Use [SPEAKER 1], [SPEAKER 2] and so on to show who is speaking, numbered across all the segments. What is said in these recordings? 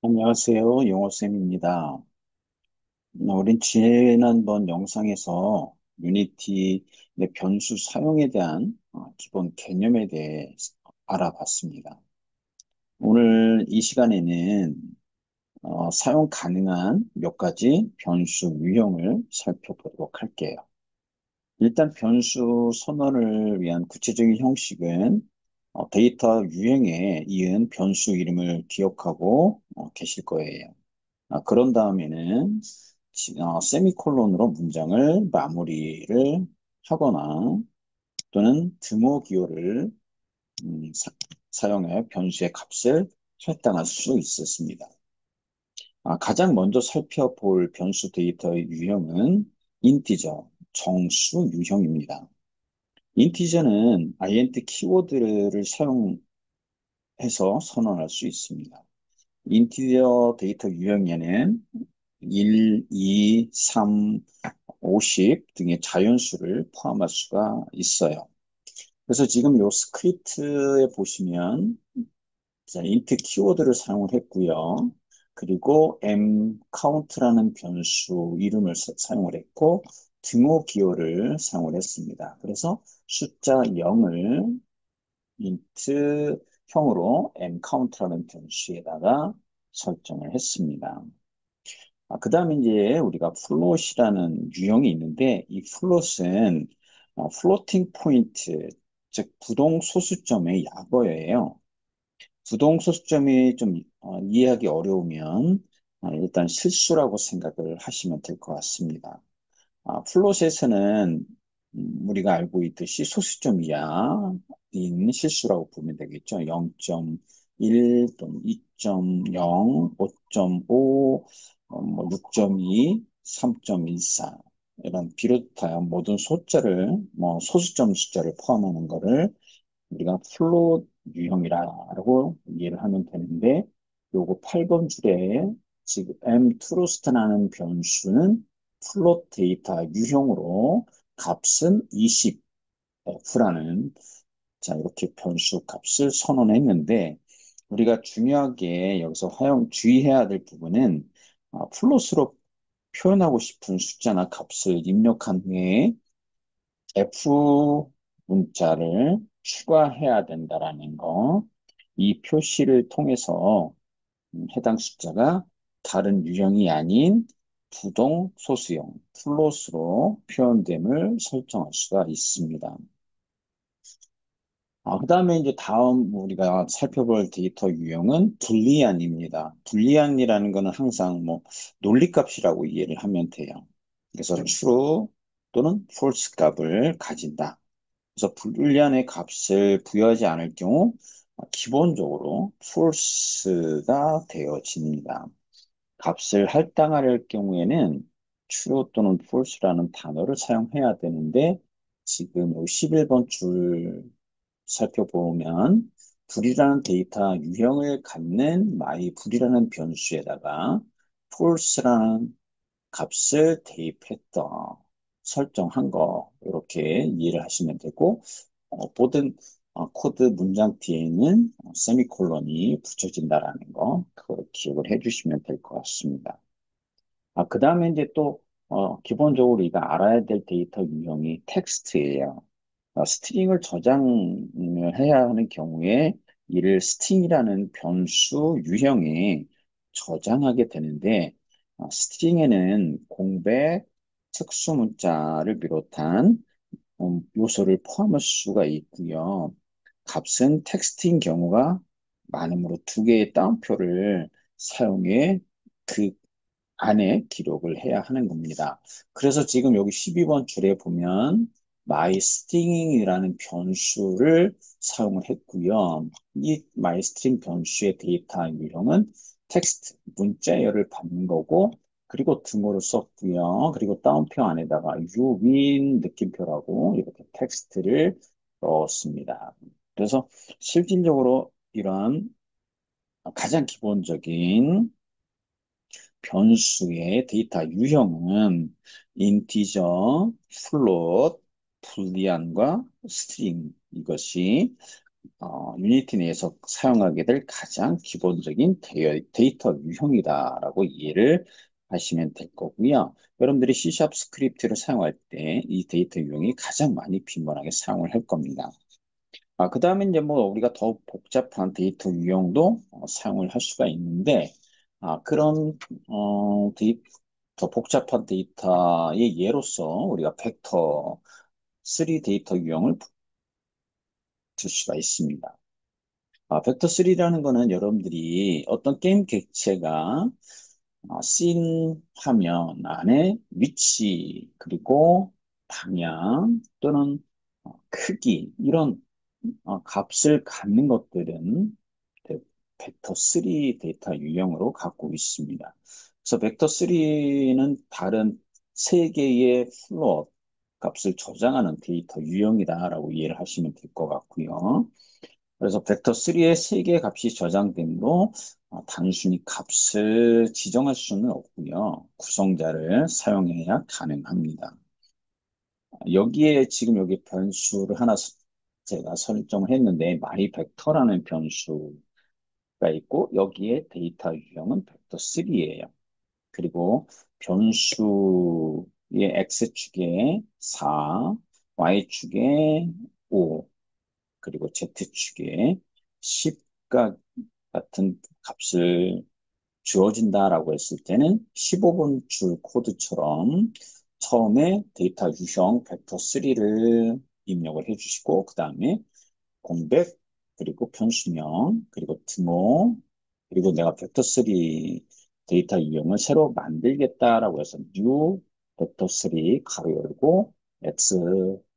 [SPEAKER 1] 안녕하세요. 영어쌤입니다. 우린 지난번 영상에서 유니티 내 변수 사용에 대한 기본 개념에 대해 알아봤습니다. 오늘 이 시간에는 사용 가능한 몇 가지 변수 유형을 살펴보도록 할게요. 일단 변수 선언을 위한 구체적인 형식은 데이터 유형에 이은 변수 이름을 기억하고 계실 거예요. 그런 다음에는 세미콜론으로 문장을 마무리를 하거나 또는 드모 기호를 사용해 변수의 값을 할당할 수 있었습니다. 가장 먼저 살펴볼 변수 데이터의 유형은 인티저, 정수 유형입니다. 인티저는 int 키워드를 사용해서 선언할 수 있습니다. 인티저 데이터 유형에는 1, 2, 3, 50 등의 자연수를 포함할 수가 있어요. 그래서 지금 이 스크립트에 보시면 int 키워드를 사용을 했고요. 그리고 mCount라는 변수 이름을 사용을 했고 등호 기호를 사용을 했습니다. 그래서 숫자 0을 int 형으로 mCount라는 변수에다가 설정을 했습니다. 그 다음에 이제 우리가 플롯이라는 유형이 있는데 이 플롯은 플로팅 포인트, 즉 부동 소수점의 약어예요. 부동 소수점이 좀 이해하기 어려우면 일단 실수라고 생각을 하시면 될 것 같습니다. 플롯에서는 우리가 알고 있듯이 소수점 이하인 실수라고 보면 되겠죠. 0.1 또는 2.0, 5.5, 뭐 6.2, 3.14 이런 비롯한 모든 숫자를 뭐 소수점 숫자를 포함하는 거를 우리가 플롯 유형이라고 이해를 하면 되는데 요거 8번 줄에 지금 mTruth라는 변수는 플롯 데이터 유형으로 값은 20F라는 자 이렇게 변수 값을 선언했는데 우리가 중요하게 여기서 주의해야 될 부분은 플롯으로 표현하고 싶은 숫자나 값을 입력한 후에 F 문자를 추가해야 된다라는 거. 이 표시를 통해서 해당 숫자가 다른 유형이 아닌 부동 소수형, 플롯으로 표현됨을 설정할 수가 있습니다. 그 다음에 이제 다음 우리가 살펴볼 데이터 유형은 불리안입니다. 불리안이라는 거는 항상 뭐 논리값이라고 이해를 하면 돼요. 그래서 true 또는 false 값을 가진다. 그래서 불리안의 값을 부여하지 않을 경우 기본적으로 false가 되어집니다. 값을 할당할 경우에는 true 또는 false라는 단어를 사용해야 되는데 지금 11번 줄 살펴보면 불이라는 데이터 유형을 갖는 my불이라는 변수에다가 false라는 값을 대입했다. 설정한 거 이렇게 이해를 하시면 되고 모든 코드 문장 뒤에는 세미콜론이 붙여진다라는 거 그걸 기억을 해주시면 될 것 같습니다. 그 다음에 이제 또 기본적으로 우리가 알아야 될 데이터 유형이 텍스트예요. 스트링을 저장을 해야 하는 경우에 이를 스트링이라는 변수 유형에 저장하게 되는데 스트링에는 공백, 특수 문자를 비롯한 요소를 포함할 수가 있고요. 값은 텍스트인 경우가 많으므로 두 개의 따옴표를 사용해 그 안에 기록을 해야 하는 겁니다. 그래서 지금 여기 12번 줄에 보면 myString이라는 변수를 사용을 했고요. 이 myString 변수의 데이터 유형은 텍스트, 문자열을 받는 거고 그리고 등호를 썼고요. 그리고 따옴표 안에다가 you win 느낌표라고 이렇게 텍스트를 넣었습니다. 그래서 실질적으로 이러한 가장 기본적인 변수의 데이터 유형은 인티저, 플롯, 불리안과 스트링 이것이 유니티 내에서 사용하게 될 가장 기본적인 데이터 유형이다라고 이해를 하시면 될 거고요. 여러분들이 C# 스크립트를 사용할 때 이 데이터 유형이 가장 많이 빈번하게 사용을 할 겁니다. 그 다음에 이제 뭐 우리가 더 복잡한 데이터 유형도 사용을 할 수가 있는데, 그런 더 복잡한 데이터의 예로서 우리가 벡터 3 데이터 유형을 줄 수가 있습니다. 벡터 3라는 거는 여러분들이 어떤 게임 객체가 씬 화면 안에 위치, 그리고 방향 또는 크기, 이런 값을 갖는 것들은 그 벡터 3 데이터 유형으로 갖고 있습니다. 그래서 벡터 3는 다른 세 개의 플롯 값을 저장하는 데이터 유형이다라고 이해를 하시면 될 것 같고요. 그래서 벡터 3의 세 개의 값이 저장됨으로 단순히 값을 지정할 수는 없고요. 구성자를 사용해야 가능합니다. 여기에 지금 여기 변수를 하나 제가 설정을 했는데 마이 벡터라는 변수가 있고 여기에 데이터 유형은 벡터 3예요. 그리고 변수의 x축에 4, y축에 5, 그리고 z축에 10가 같은 값을 주어진다라고 했을 때는 15번 줄 코드처럼 처음에 데이터 유형 벡터 3를 입력을 해주시고 그 다음에 공백, 그리고 편수명, 그리고 등호, 그리고 내가 벡터 3 데이터 유형을 새로 만들겠다라고 해서 new 벡터 3 가로 열고 x,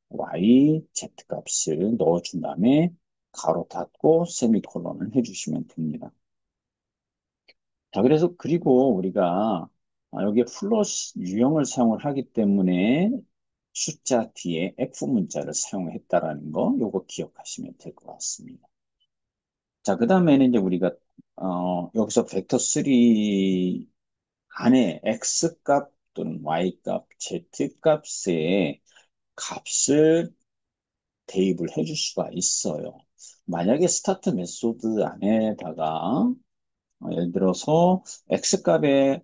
[SPEAKER 1] y, z 값을 넣어준 다음에 가로 닫고 세미콜론을 해주시면 됩니다. 자, 그래서 그리고 우리가 여기에 플러스 유형을 사용을 하기 때문에 숫자 뒤에 F 문자를 사용했다라는 거, 요거 기억하시면 될 것 같습니다. 자, 그 다음에는 이제 우리가 여기서 벡터 3 안에 X 값 또는 Y 값, Z 값에 값을 대입을 해줄 수가 있어요. 만약에 스타트 메소드 안에다가 예를 들어서 X 값에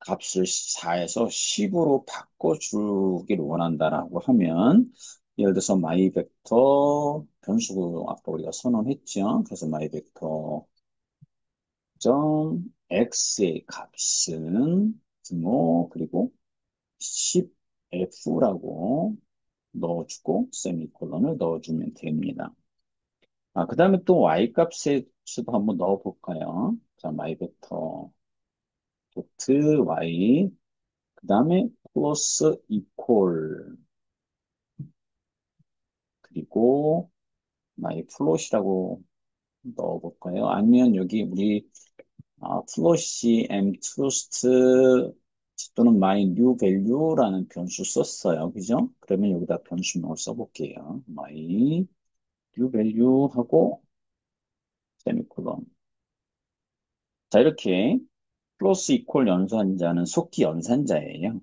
[SPEAKER 1] 값을 4에서 10으로 바꿔주기를 원한다라고 하면 예를 들어서 마이 벡터 변수 아까 우리가 선언했죠. 그래서 마이 벡터 점 x의 값은 등호 그리고 10f라고 넣어주고 세미콜론을 넣어주면 됩니다. 그 다음에 또 y 값의 수도 한번 넣어볼까요? 자, 마이 벡터 도트 y 그 다음에 플러스 이퀄 그리고 마이 플롯이라고 넣어볼까요? 아니면 여기 우리 플롯이 m 트루스트 또는 my new value라는 변수 썼어요. 그죠? 그러면 여기다 변수명을 써볼게요. my new value 하고 세미콜론. 자, 이렇게 플러스 이퀄 연산자는 속기 연산자예요.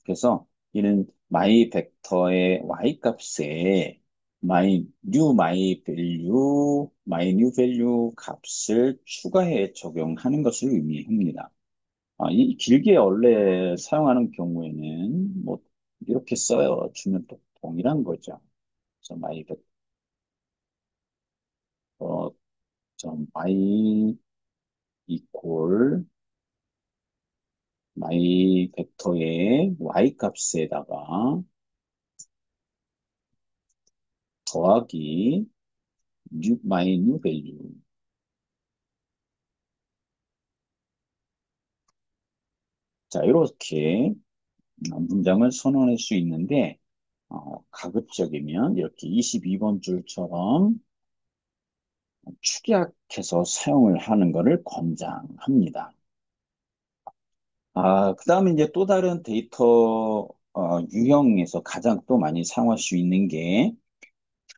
[SPEAKER 1] 그래서 이는 my 벡터의 y 값에 my new value 값을 추가해 적용하는 것을 의미합니다. 이 길게 원래 사용하는 경우에는 뭐 이렇게 써요. 주면 또 동일한 거죠. 그래서 my 벡터 점 my equal my 벡터의 y 값에다가 더하기 my new value. 자, 이렇게 문장을 선언할 수 있는데, 가급적이면 이렇게 22번 줄처럼 축약해서 사용을 하는 것을 권장합니다. 그 다음에 이제 또 다른 데이터 유형에서 가장 또 많이 사용할 수 있는 게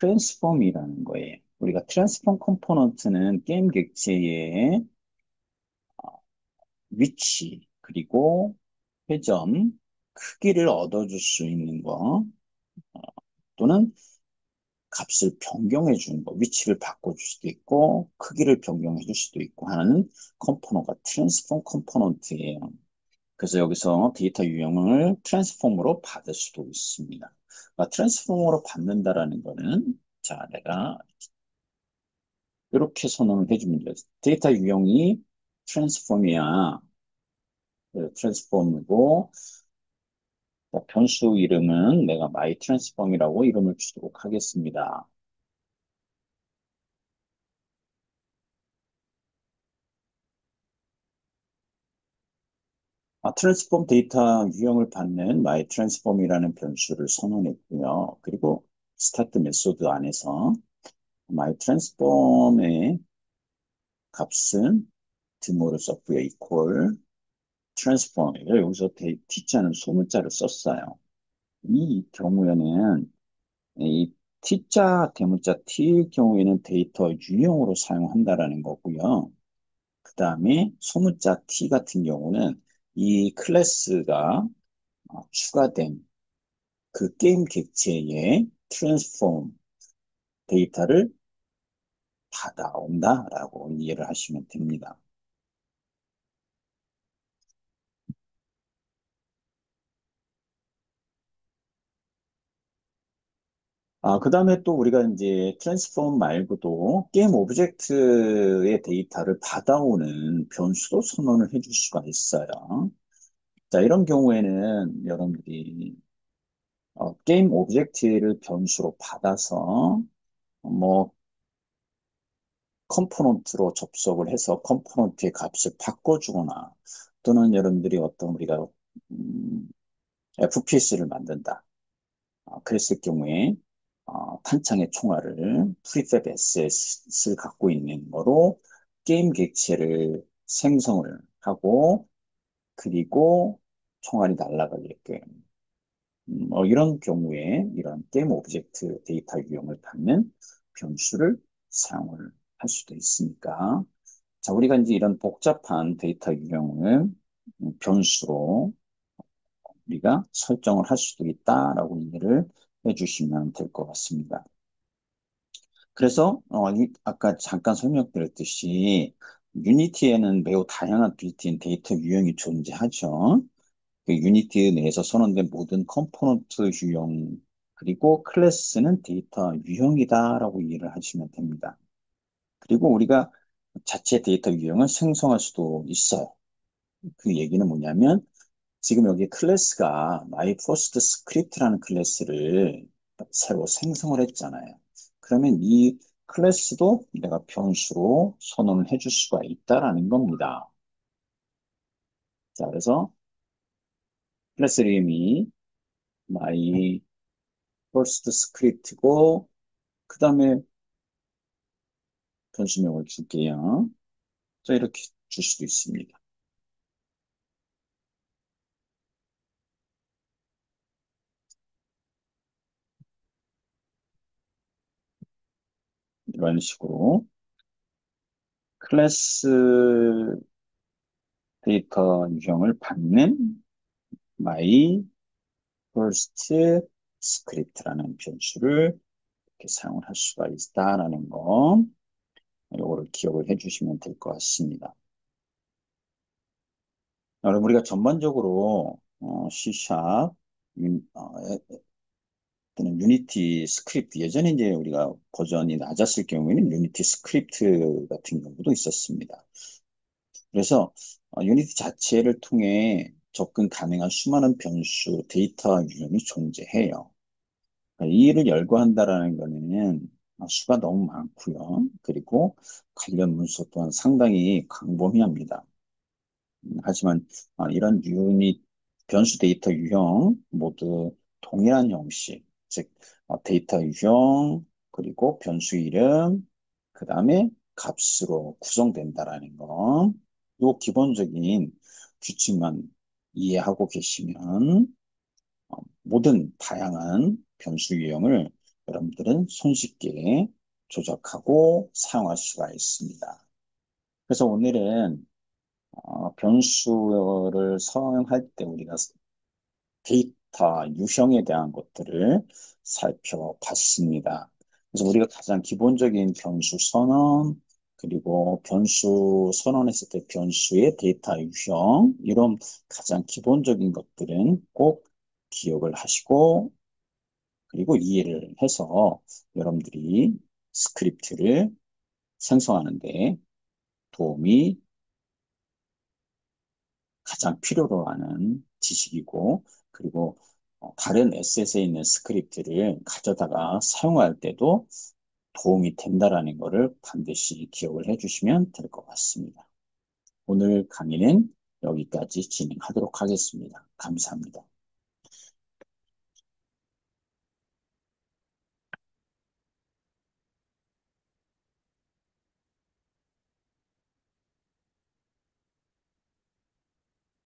[SPEAKER 1] 트랜스폼이라는 거예요. 우리가 트랜스폼 컴포넌트는 게임 객체의 위치, 그리고 회전, 크기를 얻어줄 수 있는 거, 또는 값을 변경해 주는 거, 위치를 바꿔줄 수도 있고, 크기를 변경해 줄 수도 있고 하는 컴포너가 트랜스폼 컴포넌트예요. 그래서 여기서 데이터 유형을 트랜스폼으로 받을 수도 있습니다. 그러니까 트랜스폼으로 받는다라는 거는, 자, 내가 이렇게 선언을 해주면 돼요. 데이터 유형이 트랜스폼이야. 트랜스폼이고, 변수 이름은 내가 my transform이라고 이름을 주도록 하겠습니다. 트랜스폼 데이터 유형을 받는 my transform이라는 변수를 선언했고요. 그리고 스타트 메소드 안에서 my transform의 값은 드모를 썼고요. equal transform을 여기서 t자는 소문자를 썼어요. 이 경우에는 이 t자 대문자 t일 경우에는 데이터 유형으로 사용한다라는 거고요. 그 다음에 소문자 t 같은 경우는 이 클래스가 추가된 그 게임 객체의 트랜스폼 데이터를 받아온다라고 이해를 하시면 됩니다. 그 다음에 또 우리가 이제 트랜스폼 말고도 게임 오브젝트의 데이터를 받아오는 변수도 선언을 해줄 수가 있어요. 자, 이런 경우에는 여러분들이 게임 오브젝트를 변수로 받아서 뭐 컴포넌트로 접속을 해서 컴포넌트의 값을 바꿔주거나 또는 여러분들이 어떤 우리가 FPS를 만든다. 그랬을 경우에 탄창의 총알을 프리팹 에셋을 갖고 있는 거로 게임 객체를 생성을 하고 그리고 총알이 날아가게끔 이런 경우에 이런 게임 오브젝트 데이터 유형을 받는 변수를 사용을 할 수도 있으니까 자, 우리가 이제 이런 복잡한 데이터 유형을 변수로 우리가 설정을 할 수도 있다라고 이해를 해주시면 될 것 같습니다. 그래서 아까 잠깐 설명드렸듯이 유니티에는 매우 다양한 빌트인 데이터 유형이 존재하죠. 그 유니티 내에서 선언된 모든 컴포넌트 유형 그리고 클래스는 데이터 유형이다라고 이해를 하시면 됩니다. 그리고 우리가 자체 데이터 유형을 생성할 수도 있어요. 그 얘기는 뭐냐면 지금 여기 클래스가 myFirstScript라는 클래스를 새로 생성을 했잖아요. 그러면 이 클래스도 내가 변수로 선언을 해줄 수가 있다라는 겁니다. 자, 그래서 클래스 이름이 myFirstScript고 그 다음에 변수명을 줄게요. 자, 이렇게 줄 수도 있습니다. 이런 식으로 클래스 데이터 유형을 받는 my first script라는 변수를 이렇게 사용을 할 수가 있다라는 거, 요거를 기억을 해주시면 될 것 같습니다. 여러분, 우리가 전반적으로 C#, 또는 유니티 스크립트, 예전에 이제 우리가 버전이 낮았을 경우에는 유니티 스크립트 같은 경우도 있었습니다. 그래서 유니티 자체를 통해 접근 가능한 수많은 변수, 데이터 유형이 존재해요. 이 일을 열거한다라는 거는 수가 너무 많고요. 그리고 관련 문서 또한 상당히 광범위합니다. 하지만 이런 유닛, 변수 데이터 유형 모두 동일한 형식, 즉 데이터 유형, 그리고 변수 이름, 그 다음에 값으로 구성된다라는 거. 요 기본적인 규칙만 이해하고 계시면 모든 다양한 변수 유형을 여러분들은 손쉽게 조작하고 사용할 수가 있습니다. 그래서 오늘은 변수를 사용할 때 우리가 데이터 유형에 대한 것들을 살펴봤습니다. 그래서 우리가 가장 기본적인 변수 선언, 그리고 변수 선언했을 때 변수의 데이터 유형, 이런 가장 기본적인 것들은 꼭 기억을 하시고, 그리고 이해를 해서 여러분들이 스크립트를 생성하는데 도움이 가장 필요로 하는 지식이고, 그리고 다른 에셋에 있는 스크립트를 가져다가 사용할 때도 도움이 된다라는 것을 반드시 기억을 해주시면 될 것 같습니다. 오늘 강의는 여기까지 진행하도록 하겠습니다. 감사합니다.